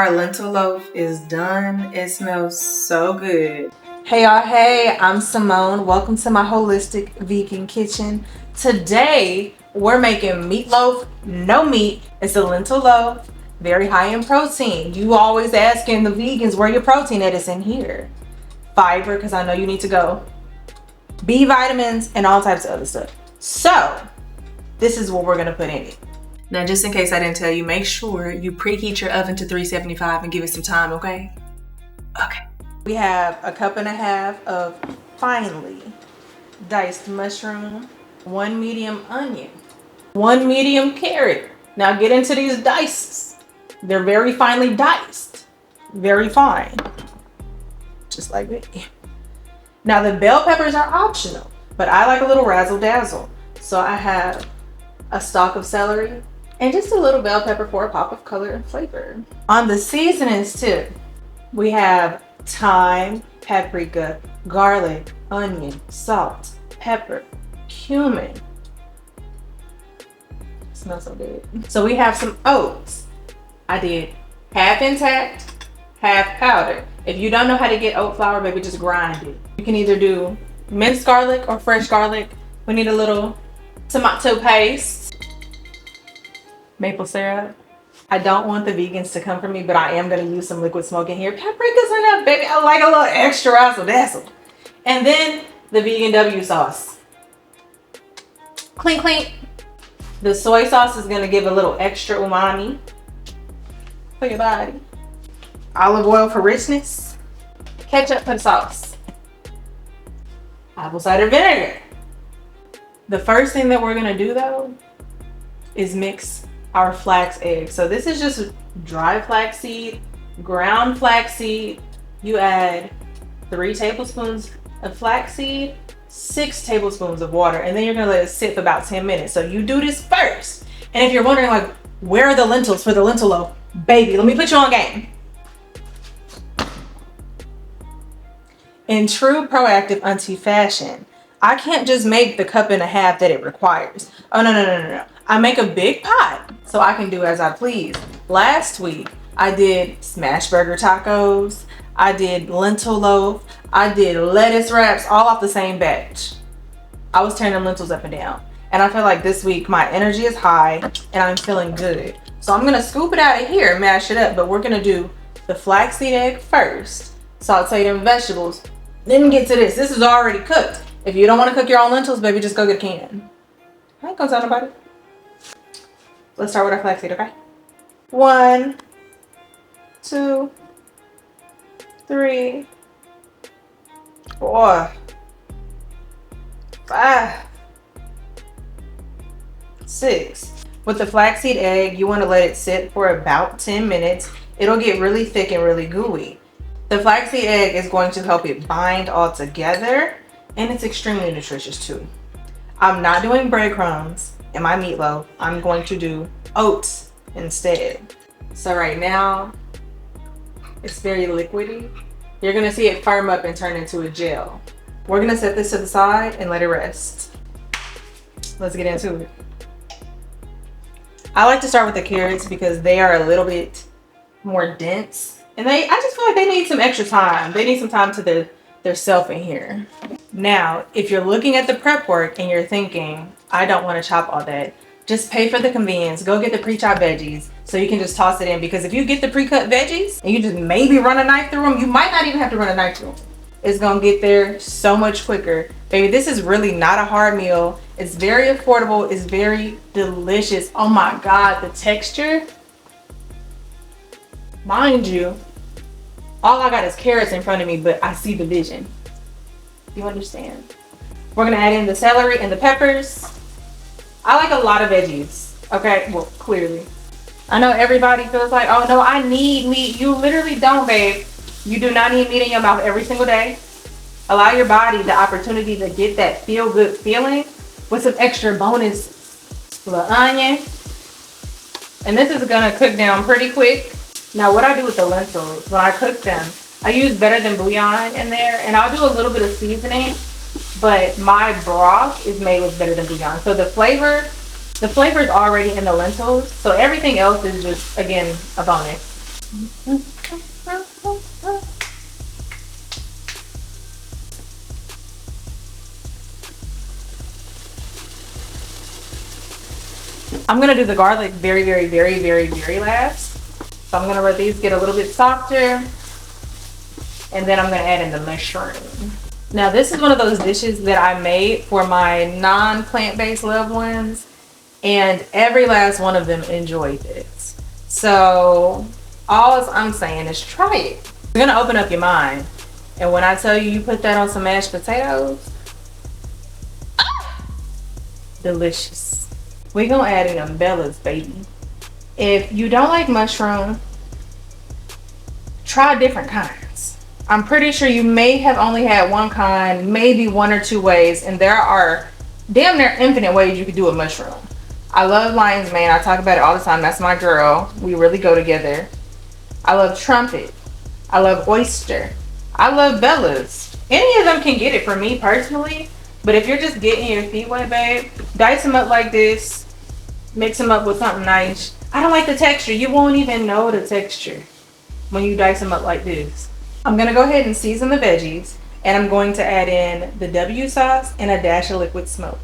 Our lentil loaf is done. It smells so good. Hey y'all, hey, I'm Symone. Welcome to my holistic vegan kitchen. Today, we're making meatloaf, no meat. It's a lentil loaf, very high in protein. You always asking the vegans where your protein at. It's in here. Fiber, because I know you need to go. B vitamins and all types of other stuff. So, this is what we're gonna put in it. Now, just in case I didn't tell you, make sure you preheat your oven to 375 and give it some time, okay? Okay. We have a cup and a half of finely diced mushroom, 1 medium onion, 1 medium carrot. Now get into these dices. They're very finely diced, very fine, just like me. Now the bell peppers are optional, but I like a little razzle dazzle. So I have a stalk of celery, and just a little bell pepper for a pop of color and flavor. On the seasonings tip, we have thyme, paprika, garlic, onion, salt, pepper, cumin. It smells so good. So we have some oats. I did half intact, half powder. If you don't know how to get oat flour, maybe just grind it. You can either do minced garlic or fresh garlic. We need a little tomato paste. Maple syrup. I don't want the vegans to come for me, but I am going to use some liquid smoke in here. Paprika's enough, baby. I like a little extra razzle dazzle. And then the vegan W sauce. Clink, clink. The soy sauce is going to give a little extra umami for your body. Olive oil for richness. Ketchup for the sauce. Apple cider vinegar. The first thing that we're going to do, though, is mix our flax eggs. So this is just dry flaxseed, ground flaxseed. You add 3 tablespoons of flaxseed, 6 tablespoons of water, and then you're gonna let it sit for about 10 minutes. So you do this first. And if you're wondering, like, where are the lentils for the lentil loaf? Baby, let me put you on game. In true proactive auntie fashion, I can't just make the cup and a half that it requires. Oh, no. I make a big pot so I can do as I please. Last week, I did smash burger tacos. I did lentil loaf. I did lettuce wraps, all off the same batch. I was tearing them lentils up and down. And I feel like this week my energy is high and I'm feeling good. So I'm gonna scoop it out of here and mash it up, but we're gonna do the flaxseed egg first, saute them vegetables, then get to this. This is already cooked. If you don't want to cook your own lentils, baby, just go get a can. I ain't gonna tell nobody. Let's start with our flaxseed, okay? 1, 2, 3, 4, 5, 6. With the flaxseed egg, you want to let it sit for about 10 minutes. It'll get really thick and really gooey. The flaxseed egg is going to help it bind all together, and it's extremely nutritious too. I'm not doing breadcrumbs in my meatloaf. I'm going to do oats instead. So right now, it's very liquidy. You're gonna see it firm up and turn into a gel. We're gonna set this to the side and let it rest. Let's get into it. I like to start with the carrots because they are a little bit more dense. And I just feel like they need some extra time. They need some time to their self in here. Now, if you're looking at the prep work and you're thinking, I don't want to chop all that, just pay for the convenience. Go get the pre-chopped veggies so you can just toss it in, because if you get the pre-cut veggies and you just maybe run a knife through them, you might not even have to run a knife through them. It's gonna get there so much quicker. Baby, this is really not a hard meal. It's very affordable. It's very delicious. Oh my God, the texture. Mind you, all I got is carrots in front of me, but I see the vision. You understand? We're gonna add in the celery and the peppers. I like a lot of veggies, okay? Well, clearly. I know everybody feels like, oh no, I need meat. You literally don't, babe. You do not need meat in your mouth every single day. Allow your body the opportunity to get that feel-good feeling with some extra bonus little onion. And this is gonna cook down pretty quick. Now what I do with the lentils, when I cook them, I use better than bouillon in there, and I'll do a little bit of seasoning, but my broth is made with better than bouillon. So the flavor is already in the lentils, so everything else is just, again, a bonus. I'm gonna do the garlic very last. So I'm gonna let these get a little bit softer, and then I'm gonna add in the mushroom. Now this is one of those dishes that I made for my non-plant-based loved ones, and every last one of them enjoyed this. So all I'm saying is try it. You're gonna open up your mind, and when I tell you, you put that on some mashed potatoes, delicious. We're gonna add in umbrellas, baby. If you don't like mushroom, try different kinds. I'm pretty sure you may have only had one kind, maybe one or two ways, and there are damn near infinite ways you could do a mushroom. I love lion's mane. I talk about it all the time. That's my girl. We really go together. I love trumpet. I love oyster. I love bellas. Any of them can get it for me personally, but if you're just getting your feet wet, babe, dice them up like this. Mix them up with something nice. I don't like the texture. You won't even know the texture when you dice them up like this. I'm gonna go ahead and season the veggies, and I'm going to add in the W sauce and a dash of liquid smoke.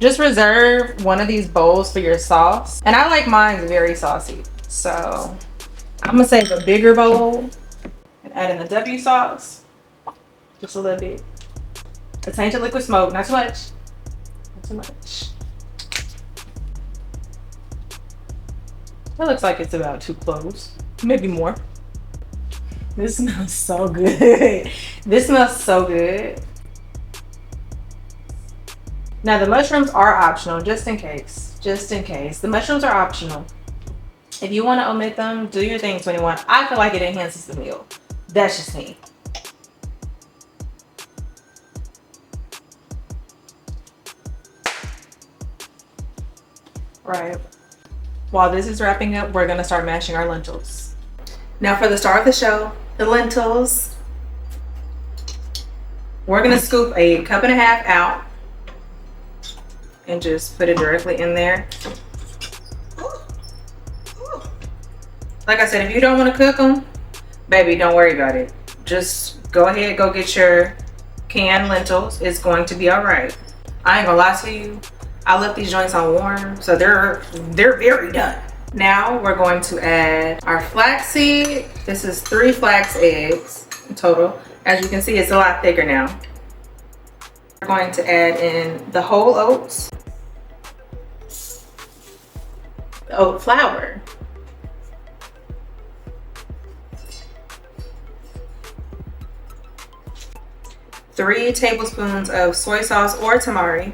Just reserve one of these bowls for your sauce. And I like mine very saucy. So I'm gonna save a bigger bowl. Add in the W sauce, just a little bit. A taint of liquid smoke, not too much. Not too much. That looks like it's about 2 cloves, maybe more. This smells so good. This smells so good. Now the mushrooms are optional, just in case. Just in case. The mushrooms are optional. If you want to omit them, do your thing, 21. I feel like it enhances the meal. That's just me. Right. While this is wrapping up, we're gonna start mashing our lentils. Now for the star of the show, the lentils. We're gonna scoop a 1.5 cups out and just put it directly in there. Like I said, if you don't want to cook them, baby, don't worry about it. Just go ahead, go get your canned lentils. It's going to be all right. I ain't gonna lie to you. I left these joints on warm, so they're very done. Now we're going to add our flaxseed. This is 3 flax eggs in total. As you can see, it's a lot thicker now. We're going to add in the whole oats, the oat flour, three tablespoons of soy sauce or tamari,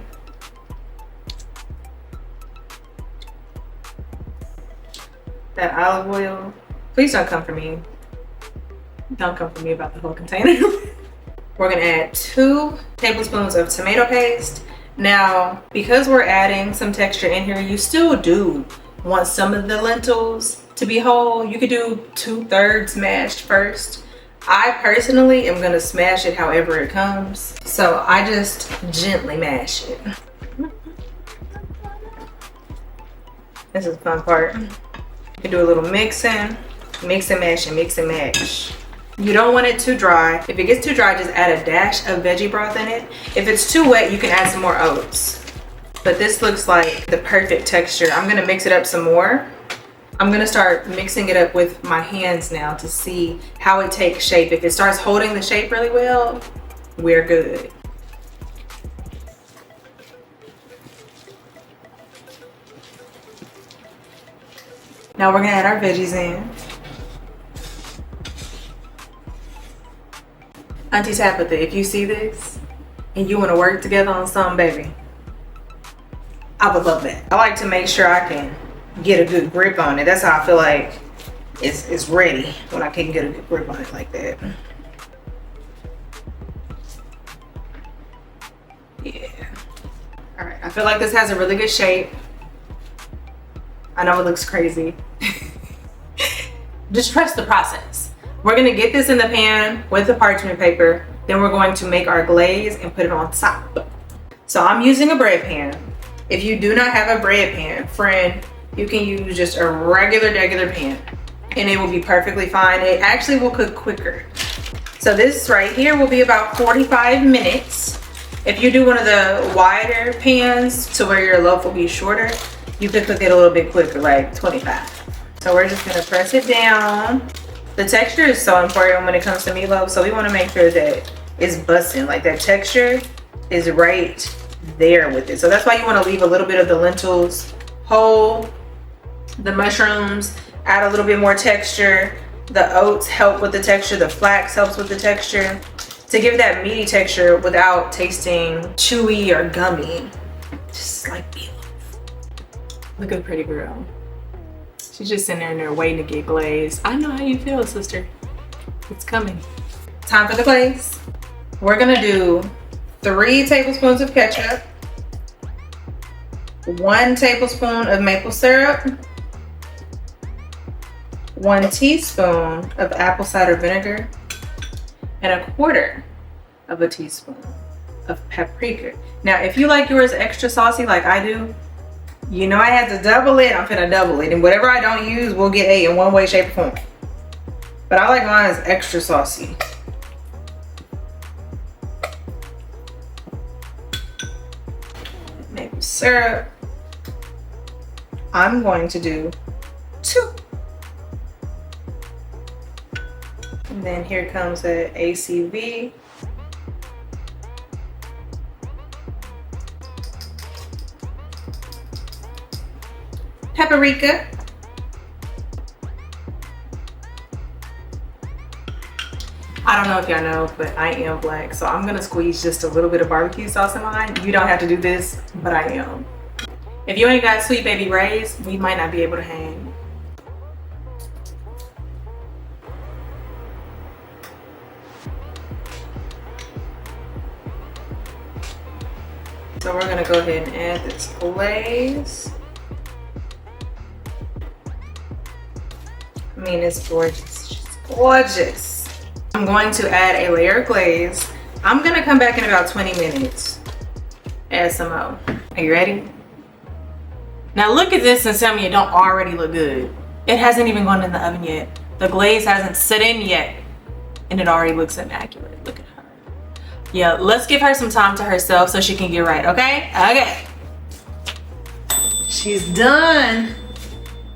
that olive oil. Please don't come for me. Don't come for me about the whole container. We're gonna add 2 tablespoons of tomato paste. Now, because we're adding some texture in here, you still do want some of the lentils to be whole. You could do 2/3 mashed first. I personally am gonna smash it however it comes. So I just gently mash it. This is the fun part. You can do a little mixing, mix and mash and mix and mash. You don't want it too dry. If it gets too dry, just add a dash of veggie broth in it. If it's too wet, you can add some more oats. But this looks like the perfect texture. I'm gonna mix it up some more. I'm gonna start mixing it up with my hands now to see how it takes shape. If it starts holding the shape really well, we're good. Now we're gonna add our veggies in. Auntie Tabitha, if you see this and you wanna work together on something, baby, I would love that. I like to make sure I can get a good grip on it. That's how I feel like it's ready, when I can get a good grip on it like that. Yeah. All right, I feel like this has a really good shape. I know it looks crazy. Just trust the process. We're gonna get this in the pan with the parchment paper. Then we're going to make our glaze and put it on top. So I'm using a bread pan. If you do not have a bread pan, friend, you can use just a regular pan and it will be perfectly fine. It actually will cook quicker. So this right here will be about 45 minutes. If you do one of the wider pans to where your loaf will be shorter, you could cook it a little bit quicker, like 25. So we're just gonna press it down. The texture is so important when it comes to meatloaf, so we wanna make sure that it's busting, like that texture is right there with it. So that's why you wanna leave a little bit of the lentils whole. The mushrooms add a little bit more texture. The oats help with the texture. The flax helps with the texture to give that meaty texture without tasting chewy or gummy, just like meatloaf. Look at the pretty girl. She's just sitting there waiting to get glazed. I know how you feel, sister. It's coming. Time for the glaze. We're gonna do 3 tablespoons of ketchup, 1 tablespoon of maple syrup, 1 teaspoon of apple cider vinegar, and 1/4 of a teaspoon of paprika. Now, if you like yours extra saucy like I do, you know I had to double it. I'm finna double it. And whatever I don't use will get ate in one way, shape, or form. But I like mine as extra saucy. Maple syrup. I'm going to do 2. And then here comes the ACV. Paprika. I don't know if y'all know, but I am black, so I'm gonna squeeze just a little bit of barbecue sauce in mine. You don't have to do this, but I am. If you ain't got Sweet Baby Ray's, we might not be able to hang. So we're gonna go ahead and add this glaze. I mean, it's gorgeous, it's gorgeous. I'm going to add a layer of glaze. I'm gonna come back in about 20 minutes. Add some more. Are you ready? Now look at this and tell me it don't already look good. It hasn't even gone in the oven yet. The glaze hasn't set in yet, and it already looks immaculate. Look at her. Yeah, let's give her some time to herself so she can get right, okay? Okay. She's done.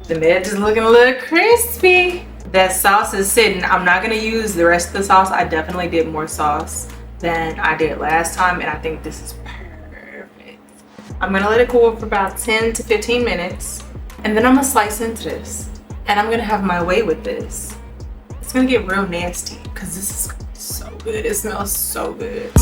The edge is looking a little crispy. That sauce is sitting. I'm not gonna use the rest of the sauce. I definitely did more sauce than I did last time, and I think this is perfect. I'm gonna let it cool for about 10 to 15 minutes, and then I'm gonna slice into this, and I'm gonna have my way with this. It's gonna get real nasty because this is so good. It smells so good.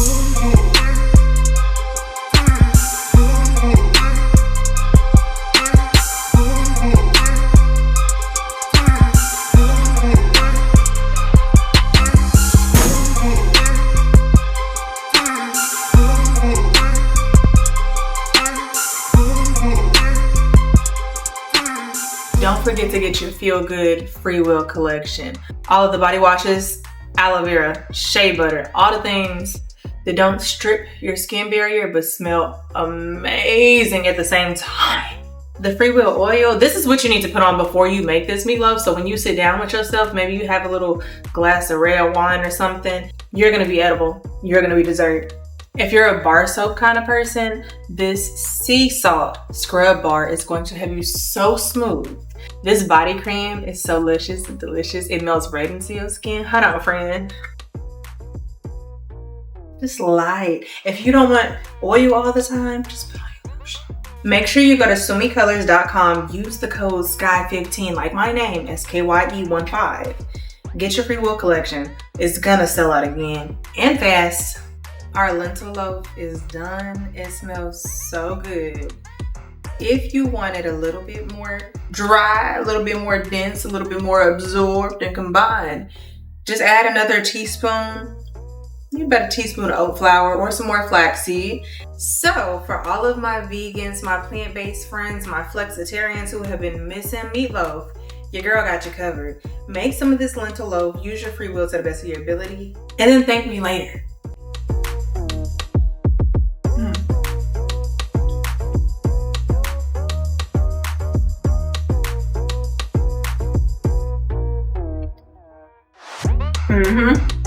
Don't forget to get your Feel Good Free Will collection. All of the body washes, aloe vera, shea butter, all the things that don't strip your skin barrier but smell amazing at the same time. The Free Will oil, this is what you need to put on before you make this meatloaf. So when you sit down with yourself, maybe you have a little glass of red wine or something, you're gonna be edible. You're gonna be dessert. If you're a bar soap kind of person, this sea salt scrub bar is going to have you so smooth. This body cream is so luscious and delicious. It melts right into your skin. Hold on, friend. Just light. If you don't want oil all the time, just put on your lotion. Make sure you go to sumicolors.com. Use the code SKYE15, like my name, SKYE15. Get your Free Will collection. It's gonna sell out again and fast. Our lentil loaf is done. It smells so good. If you want it a little bit more dry, a little bit more dense, a little bit more absorbed and combined, just add another teaspoon, about a teaspoon of oat flour or some more flaxseed. So for all of my vegans, my plant-based friends, my flexitarians who have been missing meatloaf, your girl got you covered. Make some of this lentil loaf, use your free will to the best of your ability, and then thank me later. Mm-hmm.